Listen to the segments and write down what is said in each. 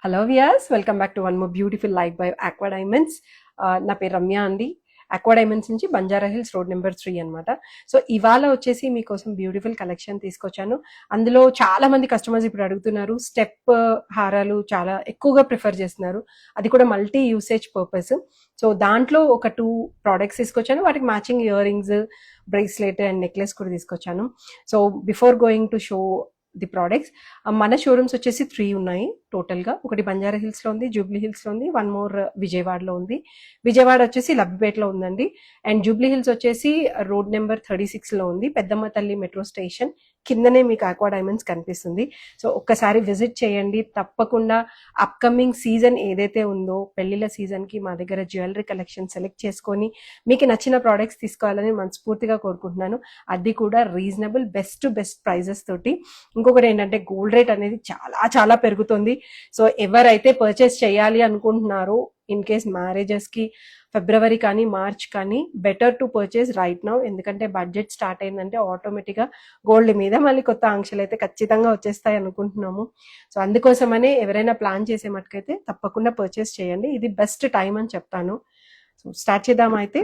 Hello viewers, welcome back to one more beautiful life by aqua diamonds. నా పేరు రమ్య అండి. Aqua diamonds నుంచి Banjara hills road number 3 అనమాట. So ఇవాళ వచ్చేసి మీకోసం బ్యూటిఫుల్ కలెక్షన్ తీసుకొచ్చాను. అందులో చాలా మంది కస్టమర్స్ ఇప్పుడు అడుగుతున్నారు, స్టెప్ హారాలు చాలా ఎక్కువగా ప్రిఫర్ చేస్తున్నారు, అది కూడా మల్టీ యూసేజ్ పర్పస్. సో దాంట్లో ఒక 2 ప్రోడక్ట్స్ తీసుకొచ్చాను, వాటికి matching ear rings, bracelet and necklace కూడా తీసుకొచ్చాను. So before going to show the products, మన షోరూమ్స్ వచ్చేసి 3 ఉన్నాయి టోటల్గా. ఒకటి బంజారా హిల్స్లో ఉంది, జూబ్లీ హిల్స్లో ఉంది, వన్ మోర్ విజయవాడలో ఉంది. విజయవాడ వచ్చేసి లబ్బిపేటలో ఉందండి, అండ్ జూబ్లీ హిల్స్ వచ్చేసి రోడ్ నెంబర్ 36లో ఉంది. పెద్దమ్మ తల్లి మెట్రో స్టేషన్ కిందనే మీకు ఆక్వా డైమండ్స్ కనిపిస్తుంది. సో ఒక్కసారి విజిట్ చేయండి తప్పకుండా. అప్కమింగ్ సీజన్ ఏదైతే ఉందో, పెళ్లిళ్ళ సీజన్కి మా దగ్గర జ్యువెలరీ కలెక్షన్ సెలెక్ట్ చేసుకొని మీకు నచ్చిన ప్రోడక్ట్స్ తీసుకోవాలని మనస్ఫూర్తిగా కోరుకుంటున్నాను. అది కూడా రీజనబుల్ బెస్ట్ ప్రైజెస్ తోటి. ఇంకొకటి ఏంటంటే, గోల్డ్ రేట్ అనేది చాలా చాలా పెరుగుతుంది. సో ఎవరైతే పర్చేస్ చేయాలి అనుకుంటున్నారో, ఇన్ కేస్ మ్యారేజెస్కి ఫిబ్రవరి కానీ మార్చ్ కానీ, better to purchase right now. ఎందుకంటే బడ్జెట్ స్టార్ట్ అయిందంటే ఆటోమేటిక్గా గోల్డ్ మీద మళ్ళీ కొత్త ఆంక్షలు అయితే ఖచ్చితంగా వచ్చేస్తాయి అనుకుంటున్నాము. సో అందుకోసమనే ఎవరైనా ప్లాన్ చేసే మటుకైతే తప్పకుండా పర్చేస్ చేయండి, ఇది బెస్ట్ టైం అని చెప్తాను. సో స్టార్ట్ చేద్దాం అయితే.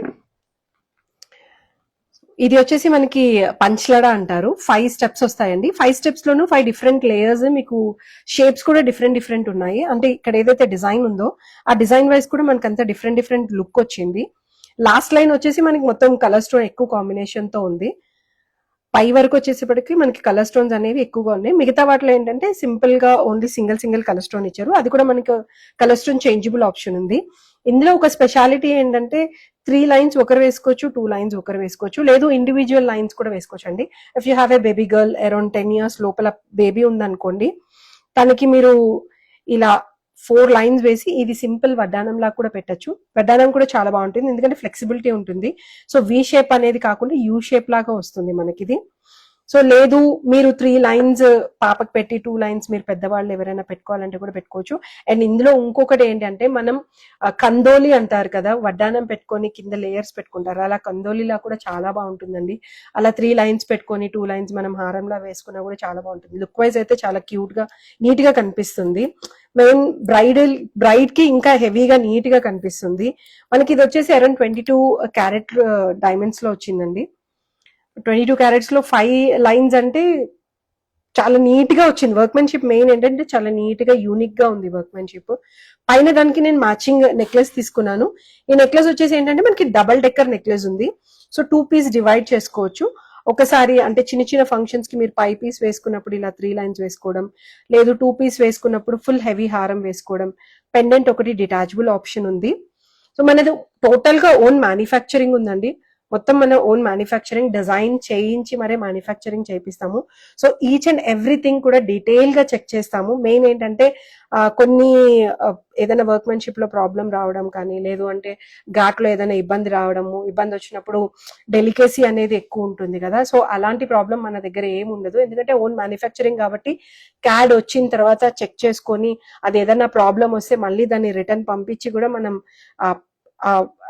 ఇది వచ్చేసి మనకి పంచ్లడా అంటారు. 5 స్టెప్స్ వస్తాయండి. 5 స్టెప్స్ లోను 5 డిఫరెంట్ లేయర్స్, మీకు షేప్స్ కూడా డిఫరెంట్ ఉన్నాయి. అంటే ఇక్కడ ఏదైతే డిజైన్ ఉందో ఆ డిజైన్ వైజ్ కూడా మనకి అంతా డిఫరెంట్ లుక్ వచ్చింది. లాస్ట్ లైన్ వచ్చేసి మనకి మొత్తం కలర్ స్టోన్ ఎక్కువ కాంబినేషన్ తో ఉంది. పై వరకు వచ్చేసేపటికి మనకి కలర్ స్టోన్స్ అనేవి ఎక్కువగా ఉన్నాయి. మిగతా వాటిలో ఏంటంటే సింపుల్ గా ఓన్లీ సింగిల్ కలర్ స్టోన్ ఇచ్చారు. అది కూడా మనకి కలర్ స్టోన్ చేంజబుల్ ఆప్షన్ ఉంది. ఇందులో ఒక స్పెషాలిటీ ఏంటంటే, 3 లైన్స్ ఒకరు వేసుకోవచ్చు, 2 లైన్స్ ఒకరు వేసుకోవచ్చు, లేదు ఇండివిజువల్ లైన్స్ కూడా వేసుకోవచ్చు అండి. If you have a baby girl around 10 years లోపల బేబీ ఉందనుకోండి, తనకి మీరు ఇలా 4 లైన్స్ వేసి ఇది సింపుల్ వడ్డానం లాగా కూడా పెట్టచ్చు. వడ్డానం కూడా చాలా బాగుంటుంది, ఎందుకంటే ఫ్లెక్సిబిలిటీ ఉంటుంది. సో వి షేప్ అనేది కాకుండా యూ షేప్ లాగా వస్తుంది మనకిది. సో లేదు మీరు 3 లైన్స్ పాపకు పెట్టి 2 లైన్స్ మీరు పెద్దవాళ్ళు ఎవరైనా పెట్టుకోవాలంటే కూడా పెట్టుకోవచ్చు. అండ్ ఇందులో ఇంకొకటి ఏంటంటే, మనం కందోలి అంటారు కదా, వడ్డానం పెట్టుకొని కింద లేయర్స్ పెట్టుకుంటారు, అలా కందోలిలా కూడా చాలా బాగుంటుందండి. అలా 3 లైన్స్ పెట్టుకొని 2 లైన్స్ మనం హారంలా వేసుకున్నా కూడా చాలా బాగుంటుంది. లుక్ వైజ్ అయితే చాలా క్యూట్ గా నీట్ గా కనిపిస్తుంది. మెయిన్ బ్రైడ్ కి ఇంకా హెవీగా నీట్ గా కనిపిస్తుంది. మనకి ఇది వచ్చేసి అరౌండ్ 22 క్యారెట్ డైమండ్స్ లో వచ్చిందండి. 22 క్యారెట్స్ లో 5 లైన్స్ అంటే చాలా నీట్ గా వచ్చింది. వర్క్మెన్షిప్ మెయిన్ ఏంటంటే చాలా నీట్ గా యూనిక్ గా ఉంది వర్క్మెన్షిప్. పైన దానికి నేను మ్యాచింగ్ నెక్లెస్ తీసుకున్నాను. ఈ నెక్లెస్ వచ్చేసి ఏంటంటే మనకి డబల్ డెక్కర్ నెక్లెస్ ఉంది. సో 2 పీస్ డివైడ్ చేసుకోవచ్చు. ఒకసారి అంటే చిన్న ఫంక్షన్స్ కి మీరు 5 పీస్ వేసుకున్నప్పుడు ఇలా 3 లైన్స్ వేసుకోవడం, లేదు 2 పీస్ వేసుకున్నప్పుడు ఫుల్ హెవీ హారం వేసుకోవడం. పెండెంట్ ఒకటి డిటాచబుల్ ఆప్షన్ ఉంది. సో మనది టోటల్ గా ఓన్ మ్యానుఫ్యాక్చరింగ్ ఉందండి. మొత్తం మన ఓన్ మ్యానుఫ్యాక్చరింగ్ డిజైన్ చేయించి మరే మ్యానుఫ్యాక్చరింగ్ చేపిస్తాము. సో ఈచ్ అండ్ ఎవ్రీథింగ్ కూడా డీటెయిల్ గా చెక్ చేస్తాము. మెయిన్ ఏంటంటే కొన్ని ఏదైనా వర్క్మెన్షిప్ లో ప్రాబ్లం రావడం కానీ, లేదు అంటే ఘాట్లో ఏదైనా ఇబ్బంది రావడము, ఇబ్బంది వచ్చినప్పుడు డెలికేసీ అనేది ఎక్కువ ఉంటుంది కదా. సో అలాంటి ప్రాబ్లం మన దగ్గర ఏమి ఉండదు, ఎందుకంటే ఓన్ మ్యానుఫ్యాక్చరింగ్ కాబట్టి. క్యాడ్ వచ్చిన తర్వాత చెక్ చేసుకొని అది ఏదైనా ప్రాబ్లం వస్తే మళ్ళీ దాన్ని రిటర్న్ పంపించి కూడా మనం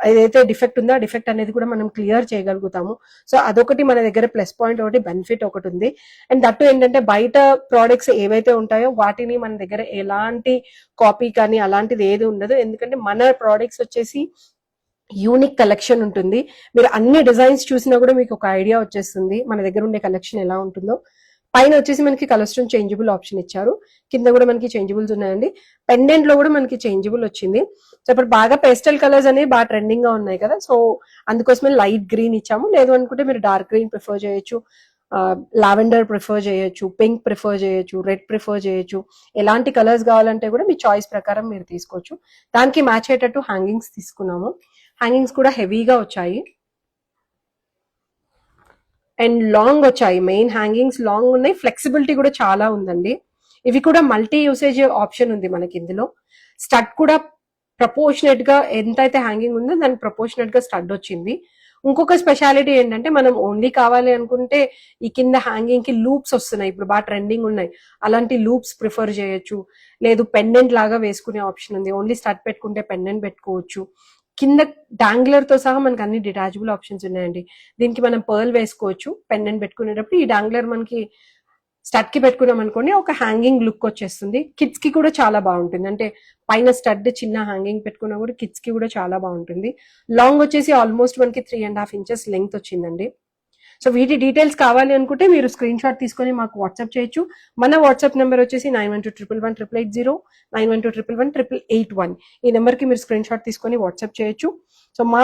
ఏదైతే డిఫెక్ట్ ఉందో ఆ డిఫెక్ట్ అనేది కూడా మనం క్లియర్ చేయగలుగుతాము. సో అదొకటి మన దగ్గర ప్లస్ పాయింట్, ఒకటి బెనిఫిట్ ఒకటి ఉంది. అండ్ దట్టు ఏంటంటే, బయట ప్రోడక్ట్స్ ఏవైతే ఉంటాయో వాటిని మన దగ్గర ఎలాంటి కాపీ కానీ అలాంటిది ఏది ఉండదు. ఎందుకంటే మన ప్రోడక్ట్స్ వచ్చేసి యూనిక్ కలెక్షన్ ఉంటుంది. మీరు అన్ని డిజైన్స్ చూసినా కూడా మీకు ఒక ఐడియా వచ్చేస్తుంది మన దగ్గర ఉండే కలెక్షన్ ఎలా ఉంటుందో. పైన వచ్చేసి మనకి కలర్ స్టోన్ చేంజబుల్ ఆప్షన్ ఇచ్చారు, కింద కూడా మనకి చేంజబుల్స్ ఉన్నాయండి. పెండెంట్ లో కూడా మనకి చేంజబుల్ వచ్చింది. సో ఇప్పుడు బాగా పేస్టల్ కలర్స్ అనేవి బాగా ట్రెండింగ్ గా ఉన్నాయి కదా, సో అందుకోసమే లైట్ గ్రీన్ ఇచ్చాము. లేదు అనుకుంటే మీరు డార్క్ గ్రీన్ ప్రిఫర్ చేయొచ్చు, లావెండర్ ప్రిఫర్ చేయొచ్చు, పింక్ ప్రిఫర్ చేయొచ్చు, రెడ్ ప్రిఫర్ చేయొచ్చు. ఎలాంటి కలర్స్ కావాలంటే కూడా మీ చాయిస్ ప్రకారం మీరు తీసుకోవచ్చు. దానికి మ్యాచ్ అయ్యేటట్టు హ్యాంగింగ్స్ తీసుకున్నాము. హ్యాంగింగ్స్ కూడా హెవీగా వచ్చాయి అండ్ లాంగ్ వచ్చాయి. మెయిన్ హ్యాంగింగ్స్ లాంగ్ ఉన్నాయి, ఫ్లెక్సిబిలిటీ కూడా చాలా ఉందండి. ఇవి కూడా మల్టీ యూసేజ్ ఆప్షన్ ఉంది మనకి ఇందులో. స్టడ్ కూడా ప్రపోర్షనేట్ గా ఎంతైతే హ్యాంగింగ్ ఉందో దానికి ప్రపోర్షనేట్ గా స్టడ్ వచ్చింది. ఇంకొక స్పెషాలిటీ ఏంటంటే, మనం ఓన్లీ కావాలి అనుకుంటే ఈ కింద హ్యాంగింగ్ కి లూప్స్ వస్తున్నాయి, ఇప్పుడు బాగా ట్రెండింగ్ ఉన్నాయి, అలాంటి లూప్స్ ప్రిఫర్ చేయొచ్చు. లేదు పెండెంట్ లాగా వేసుకునే ఆప్షన్ ఉంది, ఓన్లీ స్టడ్ పెట్టుకుంటే పెండెంట్ పెట్టుకోవచ్చు. కింద డాంగ్లర్ తో సహా మనకి అన్ని డిటాచబుల్ ఆప్షన్స్ ఉన్నాయండి. దీనికి మనం పర్ల్ వేసుకోవచ్చు పెండెంట్ పెట్టుకునేటప్పుడు. ఈ డాంగ్లర్ మనకి స్టడ్ కి పెట్టుకున్నాం అనుకోండి ఒక హ్యాంగింగ్ లుక్ వచ్చేస్తుంది. కిడ్స్ కి కూడా చాలా బాగుంటుంది, అంటే పైన స్టడ్ చిన్న హ్యాంగింగ్ పెట్టుకున్నా కూడా కిడ్స్ కి కూడా చాలా బాగుంటుంది. లాంగ్ వచ్చేసి ఆల్మోస్ట్ మనకి 3.5 inches లెంగ్త్ వచ్చిందండి. సో వీటి డీటెయిల్స్ కావాలి అనుకుంటే మీరు స్క్రీన్ షాట్ తీసుకొని మాకు వాట్సాప్ చేయొచ్చు. మన వాట్సాప్ నెంబర్ వచ్చేసి 9121118880, 9121118881. ఈ నెంబర్ కి మీరు స్క్రీన్ షాట్ తీసుకొని వాట్సాప్ చేయొచ్చు. సో మా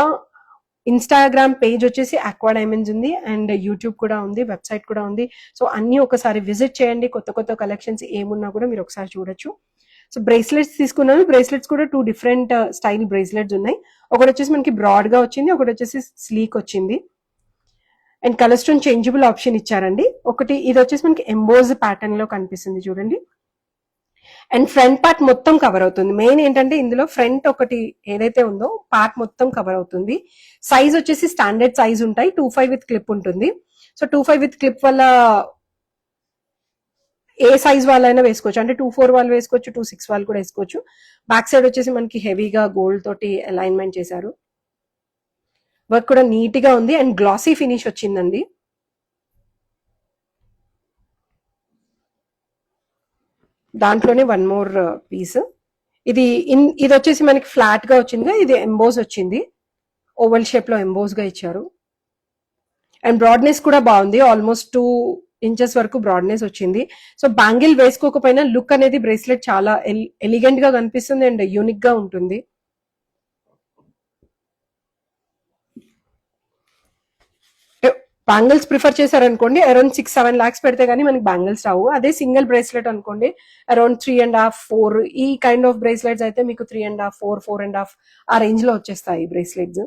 ఇన్స్టాగ్రామ్ పేజ్ వచ్చేసి ఆక్వా డైమండ్స్ ఉంది, అండ్ యూట్యూబ్ కూడా ఉంది, వెబ్సైట్ కూడా ఉంది. సో అన్ని ఒకసారి విజిట్ చేయండి. కొత్త కొత్త కలెక్షన్స్ ఏమున్నా కూడా మీరు ఒకసారి చూడొచ్చు. సో బ్రేస్లెట్స్ తీసుకున్నాను. బ్రేస్లెట్స్ కూడా 2 different స్టైల్ బ్రేస్లెట్స్ ఉన్నాయి. ఒకటి వచ్చేసి మనకి బ్రాడ్ గా వచ్చింది, ఒకటి వచ్చేసి స్లీక్ వచ్చింది. And colour stone changeable option ఇచ్చారండి. ఒకటి ఇది వచ్చేసి మనకి ఎంబోజ్ ప్యాటర్న్ లో కనిపిస్తుంది చూడండి. అండ్ ఫ్రంట్ పార్ట్ మొత్తం కవర్ అవుతుంది. మెయిన్ ఏంటంటే ఇందులో ఫ్రంట్ ఒకటి ఏదైతే ఉందో పార్ట్ మొత్తం కవర్ అవుతుంది. సైజ్ వచ్చేసి స్టాండర్డ్ సైజ్ ఉంటాయి. 2.5 విత్ క్లిప్ ఉంటుంది. సో 2.5 విత్ క్లిప్ వల్ల ఏ సైజ్ వాళ్ళైనా వేసుకోవచ్చు, అంటే 2.4 వాళ్ళు వేసుకోవచ్చు, 2.6 వాళ్ళు కూడా వేసుకోవచ్చు. బ్యాక్ సైడ్ వచ్చేసి మనకి హెవీగా గోల్డ్ తోటి అలైన్మెంట్ చేశారు. వర్క్ కూడా నీట్ గా ఉంది అండ్ గ్లాసీ ఫినిష్ వచ్చిందండి. దాంట్లోనే వన్ మోర్ పీస్. ఇది వచ్చేసి మనకి ఫ్లాట్ గా వచ్చింది, ఇది ఎంబోస్ వచ్చింది, ఓవల్ షేప్ లో ఎంబోస్ గా ఇచ్చారు. అండ్ బ్రాడ్నెస్ కూడా బాగుంది, ఆల్మోస్ట్ 2 inches వరకు బ్రాడ్నెస్ వచ్చింది. సో బ్యాంగిల్ వేసుకోకపోయినా లుక్ అనేది బ్రేస్లెట్ చాలా ఎలిగెంట్ గా కనిపిస్తుంది అండ్ యూనిక్ గా ఉంటుంది. బ్యాంగిల్స్ ప్రిఫర్ చేశారనుకోండి అరౌండ్ 6-7 lakhs పెడితే గానీ మనకి బ్యాంగిల్స్ రావు. అదే సింగిల్ బ్రేస్లెట్ అనుకోండి అరౌండ్ 3.5-4, ఈ కైండ్ ఆఫ్ బ్రేస్లెట్స్ అయితే మీకు 3.5-4.5 ఆ రేంజ్ లో వచ్చేస్తాయి bracelets.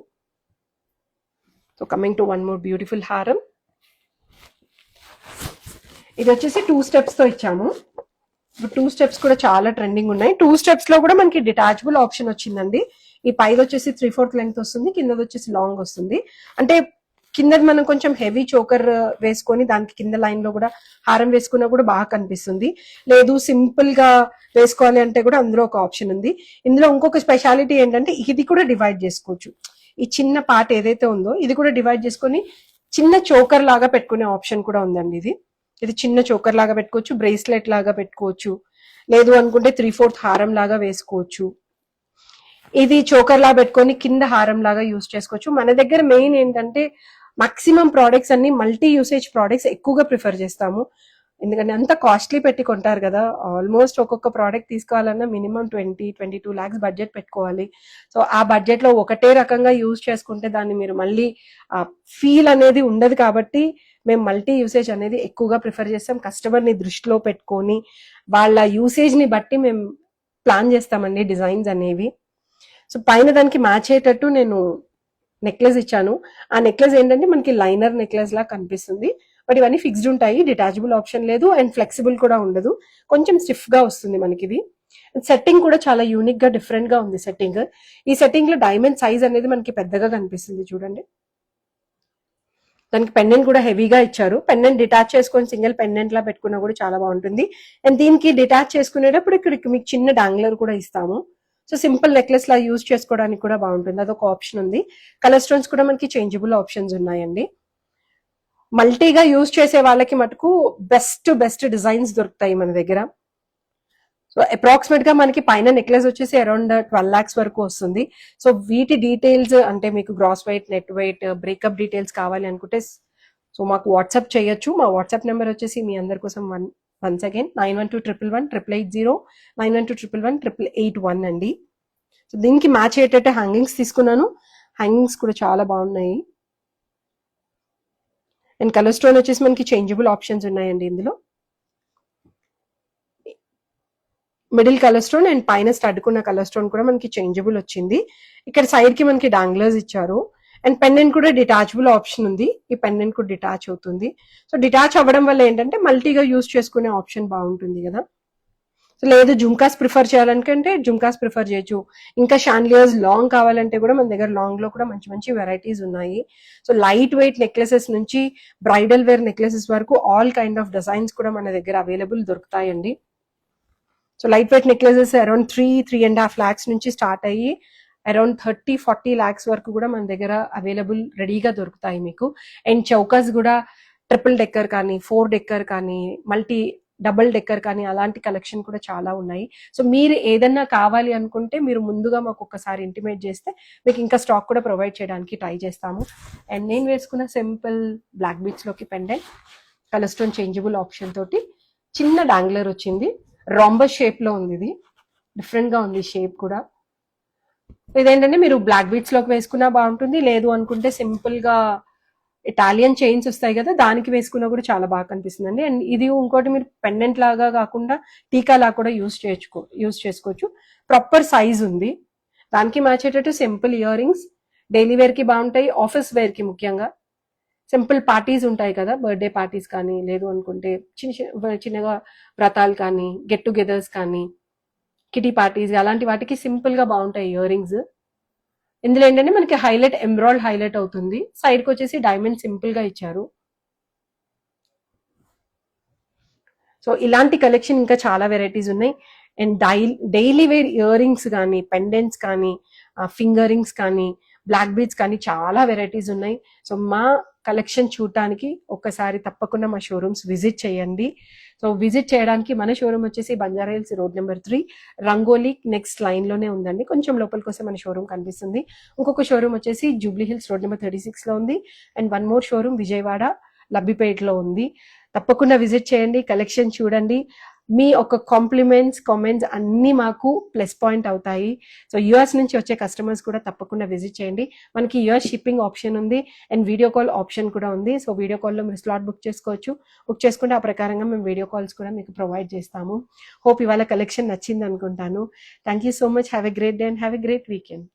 So coming to one more beautiful హారం. ఇది వచ్చేసి 2 steps తో ఇచ్చాము. 2 steps కూడా చాలా ట్రెండింగ్ ఉన్నాయి. 2 steps లో కూడా మనకి డిటాచబుల్ ఆప్షన్ వచ్చిందండి. ఈ పైది వచ్చేసి 3/4 లెంగ్త్ వస్తుంది, కిందది వచ్చేసి లాంగ్ వస్తుంది. అంటే కిందది మనం కొంచెం హెవీ చోకర్ వేసుకొని దానికి కింద లైన్ లో కూడా హారం వేసుకున్నా కూడా బాగా కనిపిస్తుంది. లేదు సింపుల్ గా వేసుకోవాలి అంటే కూడా అందులో ఒక ఆప్షన్ ఉంది. ఇందులో ఇంకొక స్పెషాలిటీ ఏంటంటే ఇది కూడా డివైడ్ చేసుకోవచ్చు. ఈ చిన్న పార్ట్ ఏదైతే ఉందో ఇది కూడా డివైడ్ చేసుకొని చిన్న చోకర్ లాగా పెట్టుకునే ఆప్షన్ కూడా ఉందండి. ఇది చిన్న చోకర్ లాగా పెట్టుకోవచ్చు, బ్రేస్లెట్ లాగా పెట్టుకోవచ్చు, లేదు అనుకుంటే 3/4 హారం లాగా వేసుకోవచ్చు. ఇది చోకర్ లాగా పెట్టుకొని కింద హారం లాగా యూజ్ చేసుకోవచ్చు. మన దగ్గర మెయిన్ ఏంటంటే మాక్సిమం ప్రోడక్ట్స్ అన్ని మల్టీ యూసేజ్ ప్రోడక్ట్స్ ఎక్కువగా ప్రిఫర్ చేస్తాము. ఎందుకంటే అంత కాస్ట్లీ పెట్టి కొంటారు కదా, ఆల్మోస్ట్ ఒక్కొక్క ప్రోడక్ట్ తీసుకోవాలన్నా మినిమం 20-22 lakhs బడ్జెట్ పెట్టుకోవాలి. సో ఆ బడ్జెట్ లో ఒకటే రకంగా యూజ్ చేసుకుంటే దాన్ని మీరు మళ్ళీ ఫీల్ అనేది ఉండదు. కాబట్టి మేము మల్టీ యూసేజ్ అనేది ఎక్కువగా ప్రిఫర్ చేస్తాం. కస్టమర్ ని దృష్టిలో పెట్టుకొని వాళ్ళ యూసేజ్ ని బట్టి మేము ప్లాన్ చేస్తామండి డిజైన్స్ అనేవి. సో పైన దానికి మ్యాచ్ అయ్యేటట్టు నేను నెక్లెస్ ఇచ్చాను. ఆ నెక్లెస్ ఏంటంటే మనకి లైనర్ నెక్లెస్ లా కనిపిస్తుంది, బట్ ఇవన్నీ ఫిక్స్డ్ ఉంటాయి, డిటాచబుల్ ఆప్షన్ లేదు అండ్ ఫ్లెక్సిబుల్ కూడా ఉండదు, కొంచెం స్టిఫ్ గా వస్తుంది మనకి ఇది. సెట్టింగ్ కూడా చాలా యూనిక్ గా డిఫరెంట్ గా ఉంది సెట్టింగ్. ఈ సెట్టింగ్ లో డైమండ్ సైజ్ అనేది మనకి పెద్దగా కనిపిస్తుంది చూడండి. దానికి పెండెంట్ కూడా హెవీగా ఇచ్చారు. పెండెంట్ డిటాచ్ చేసుకొని సింగిల్ పెండెంట్ లా పెట్టుకున్నా కూడా చాలా బాగుంటుంది. అండ్ దీనికి డిటాచ్ చేసుకునేటప్పుడు ఇక్కడ మీకు చిన్న డాంగ్లర్ కూడా ఇస్తాము. సో సింపుల్ నెక్లెస్ లా యూజ్ చేసుకోవడానికి కూడా బాగుంటుంది, అదొక ఆప్షన్ ఉంది. కలర్ స్టోన్స్ కూడా మనకి చేంజబుల్ ఆప్షన్స్ ఉన్నాయండి. మల్టీగా యూజ్ చేసే వాళ్ళకి మటుకు బెస్ట్ డిజైన్స్ దొరుకుతాయి మన దగ్గర. సో అప్రాక్సిమేట్ గా మనకి పైన నెక్లెస్ వచ్చేసి అరౌండ్ 12 lakhs వరకు వస్తుంది. సో వీటి డీటెయిల్స్ అంటే మీకు gross weight, net weight, breakup details కావాలి అనుకుంటే సో మాకు వాట్సాప్ చేయొచ్చు. మా వాట్సాప్ నెంబర్ వచ్చేసి మీ అందరి కోసం వన్స్ అగైన్ 9121118880, 9121118881 అండి. సో దీనికి మ్యాచ్ అయ్యేటట్టు హ్యాంగింగ్స్ తీసుకున్నాను. హ్యాంగింగ్స్ కూడా చాలా బాగున్నాయి. అండ్ కలర్ స్టోన్ వచ్చేసి మనకి చేంజబుల్ ఆప్షన్స్ ఉన్నాయండి. ఇందులో మిడిల్ కలర్ స్టోన్ అండ్ పైన స్టడ్కున్న కలర్ స్టోన్ కూడా మనకి చేంజబుల్ వచ్చింది. ఇక్కడ సైడ్ కి మనకి డాంగ్లర్స్ ఇచ్చారు అండ్ పెండెంట్ కూడా డిటాచబుల్ ఆప్షన్ ఉంది. ఈ పెండెంట్ కూడా డిటాచ్ అవుతుంది. సో డిటాచ్ అవ్వడం వల్ల ఏంటంటే మల్టీగా యూజ్ చేసుకునే ఆప్షన్ బాగుంటుంది కదా. సో లేదు జుమ్కాస్ ప్రిఫర్ చేయాలనుకుంటే జుమ్కాస్ ప్రిఫర్ చేయొచ్చు. ఇంకా షాండ్లియర్స్ లాంగ్ కావాలంటే కూడా మన దగ్గర లాంగ్ లో కూడా మంచి వెరైటీస్ ఉన్నాయి. సో లైట్ వెయిట్ నెక్లెసెస్ నుంచి బ్రైడల్ వేర్ నెక్లెసెస్ వరకు ఆల్ కైండ్ ఆఫ్ డిజైన్స్ కూడా మన దగ్గర అవైలబుల్ దొరుకుతాయండి. So light weight necklaces around 3.5 lakhs నుంచి స్టార్ట్ అయ్యి అరౌండ్ 30-40 lakhs వరకు కూడా మన దగ్గర అవైలబుల్ రెడీగా దొరుకుతాయి మీకు. అండ్ చౌకాస్ కూడా ట్రిపుల్ డెక్కర్ కానీ 4 డెక్కర్ కానీ డబుల్ డెక్కర్ కానీ అలాంటి కలెక్షన్ కూడా చాలా ఉన్నాయి. సో మీరు ఏదన్నా కావాలి అనుకుంటే మీరు ముందుగా మాకు ఒక్కసారి ఇంటిమేట్ చేస్తే మీకు ఇంకా స్టాక్ కూడా ప్రొవైడ్ చేయడానికి ట్రై చేస్తాము. అండ్ నేను వేసుకున్న సింపుల్ బ్లాక్ బీట్స్లోకి pendant colour stone changeable option తోటి చిన్న డాంగ్లర్ వచ్చింది, రాంబస్ షేప్లో ఉంది. ఇది డిఫరెంట్గా ఉంది షేప్ కూడా. ఇదేంటంటే మీరు బ్లాక్ బీట్స్లోకి వేసుకున్నా బాగుంటుంది, లేదు అనుకుంటే సింపుల్గా ఇటాలియన్ చైన్స్ వస్తాయి కదా దానికి వేసుకున్నా కూడా చాలా బాగా కనిపిస్తుందండి. అండ్ ఇది ఇంకోటి మీరు పెండెంట్ లాగా కాకుండా టీకా లాగా కూడా యూస్ చేసుకోవచ్చు. ప్రాపర్ సైజ్ ఉంది, దానికి మ్యాచ్ అయ్యేటట్టు simple ear rings daily wear కి బాగుంటాయి, ఆఫీస్ వేర్ కి ముఖ్యంగా. సింపుల్ పార్టీస్ ఉంటాయి కదా, బర్త్డే పార్టీస్ కానీ, లేదు అనుకుంటే చిన్నగా వ్రతాలు కానీ, గెట్ టుగెదర్స్ కానీ, కిటీ పార్టీస్ అలాంటి వాటికి సింపుల్ గా బాగుంటాయి ఇయర్ రింగ్స్. ఇందులో ఏంటంటే మనకి హైలైట్ ఎంబ్రాయిడ్ హైలైట్ అవుతుంది, సైడ్ కి వచ్చేసి డైమండ్ సింపుల్ గా ఇచ్చారు. సో ఇలాంటి కలెక్షన్ ఇంకా చాలా వెరైటీస్ ఉన్నాయి. And daily wear ear rings కానీ, పెండెంట్స్ కానీ, ఫింగర్ రింగ్స్ కానీ, బ్లాక్ బీడ్స్ కానీ చాలా వెరైటీస్ ఉన్నాయి. సో మా కలెక్షన్ చూడటానికి ఒక్కసారి తప్పకుండా మా షోరూమ్స్ విజిట్ చేయండి. సో విజిట్ చేయడానికి మన షోరూమ్ వచ్చేసి Banjara hills road number 3 rangoli next line లోనే ఉందండి. కొంచెం లోపలికి వస్తే మన షోరూమ్ కనిపిస్తుంది. ఇంకొక షోరూమ్ వచ్చేసి జూబ్లీ హిల్స్ రోడ్ నెంబర్ 36 లో ఉంది. And one more showroom Vijayawada లబ్బిపేటలో ఉంది. తప్పకుండా విజిట్ చేయండి, కలెక్షన్ చూడండి. మీ ఒక కామెంట్స్ అన్ని మాకు ప్లస్ పాయింట్ అవుతాయి. సో యూఎస్ నుంచి వచ్చే కస్టమర్స్ కూడా తప్పకుండా విజిట్ చేయండి. మనకి యూఎస్ షిప్పింగ్ ఆప్షన్ ఉంది అండ్ వీడియో కాల్ ఆప్షన్ కూడా ఉంది. సో వీడియో కాల్లో మీరు స్లాట్ బుక్ చేసుకోవచ్చు. బుక్ చేసుకుంటే ఆ ప్రకారంగా మేము వీడియో కాల్స్ కూడా మీకు ప్రొవైడ్ చేస్తాము. హోప్ ఇవాళ కలెక్షన్ నచ్చింది అనుకుంటాను. Thank you so much. Have a great day and have a great weekend.